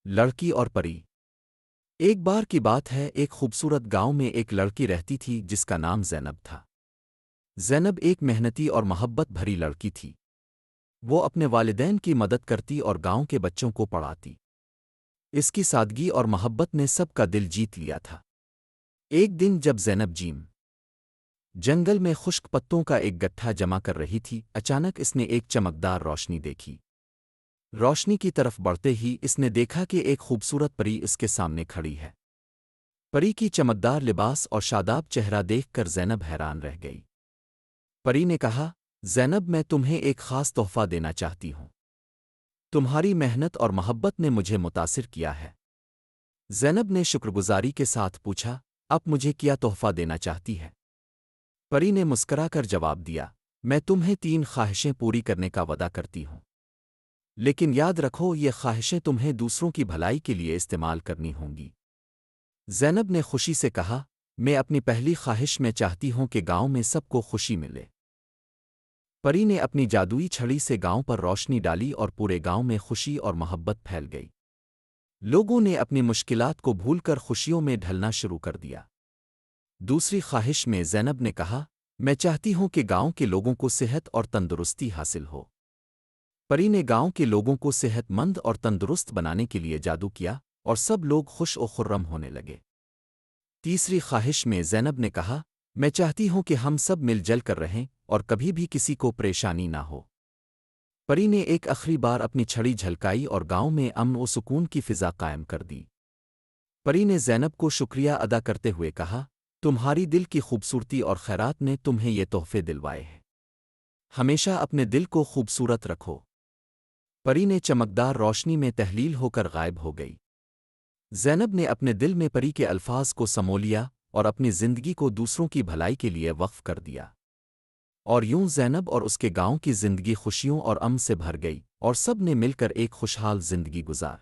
لڑکی اور پری۔ ایک بار کی بات ہے، ایک خوبصورت گاؤں میں ایک لڑکی رہتی تھی جس کا نام زینب تھا۔ زینب ایک محنتی اور محبت بھری لڑکی تھی۔ وہ اپنے والدین کی مدد کرتی اور گاؤں کے بچوں کو پڑھاتی۔ اس کی سادگی اور محبت نے سب کا دل جیت لیا تھا۔ ایک دن جب زینب جنگل میں خشک پتوں کا ایک گٹھا جمع کر رہی تھی، اچانک اس نے ایک چمکدار روشنی دیکھی۔ روشنی کی طرف بڑھتے ہی اس نے دیکھا کہ ایک خوبصورت پری اس کے سامنے کھڑی ہے۔ پری کی چمکدار لباس اور شاداب چہرہ دیکھ کر زینب حیران رہ گئی۔ پری نے کہا، زینب، میں تمہیں ایک خاص تحفہ دینا چاہتی ہوں۔ تمہاری محنت اور محبت نے مجھے متاثر کیا ہے۔ زینب نے شکرگزاری کے ساتھ پوچھا، اب مجھے کیا تحفہ دینا چاہتی ہے؟ پری نے مسکرا کر جواب دیا، میں تمہیں 3 خواہشیں پوری کرنے کا وعدہ کرتی ہوں۔ لیکن یاد رکھو، یہ خواہشیں تمہیں دوسروں کی بھلائی کے لیے استعمال کرنی ہوں گی۔ زینب نے خوشی سے کہا، میں اپنی پہلی خواہش میں چاہتی ہوں کہ گاؤں میں سب کو خوشی ملے۔ پری نے اپنی جادوئی چھڑی سے گاؤں پر روشنی ڈالی اور پورے گاؤں میں خوشی اور محبت پھیل گئی۔ لوگوں نے اپنی مشکلات کو بھول کر خوشیوں میں ڈھلنا شروع کر دیا۔ دوسری خواہش میں زینب نے کہا، میں چاہتی ہوں کہ گاؤں کے لوگوں کو صحت اور تندرستی حاصل ہو۔ پری نے گاؤں کے لوگوں کو صحت مند اور تندرست بنانے کے لیے جادو کیا اور سب لوگ خوش و خرم ہونے لگے۔ تیسری خواہش میں زینب نے کہا، میں چاہتی ہوں کہ ہم سب مل جل کر رہیں اور کبھی بھی کسی کو پریشانی نہ ہو۔ پری نے ایک آخری بار اپنی چھڑی جھلکائی اور گاؤں میں امن و سکون کی فضا قائم کر دی۔ پری نے زینب کو شکریہ ادا کرتے ہوئے کہا، تمہاری دل کی خوبصورتی اور خیرات نے تمہیں یہ تحفے دلوائے ہیں۔ ہمیشہ اپنے دل کو خوبصورت رکھو۔ پری نے چمکدار روشنی میں تحلیل ہو کر غائب ہو گئی۔ زینب نے اپنے دل میں پری کے الفاظ کو سمو لیا اور اپنی زندگی کو دوسروں کی بھلائی کے لیے وقف کر دیا۔ اور یوں زینب اور اس کے گاؤں کی زندگی خوشیوں اور امن سے بھر گئی اور سب نے مل کر ایک خوشحال زندگی گزار۔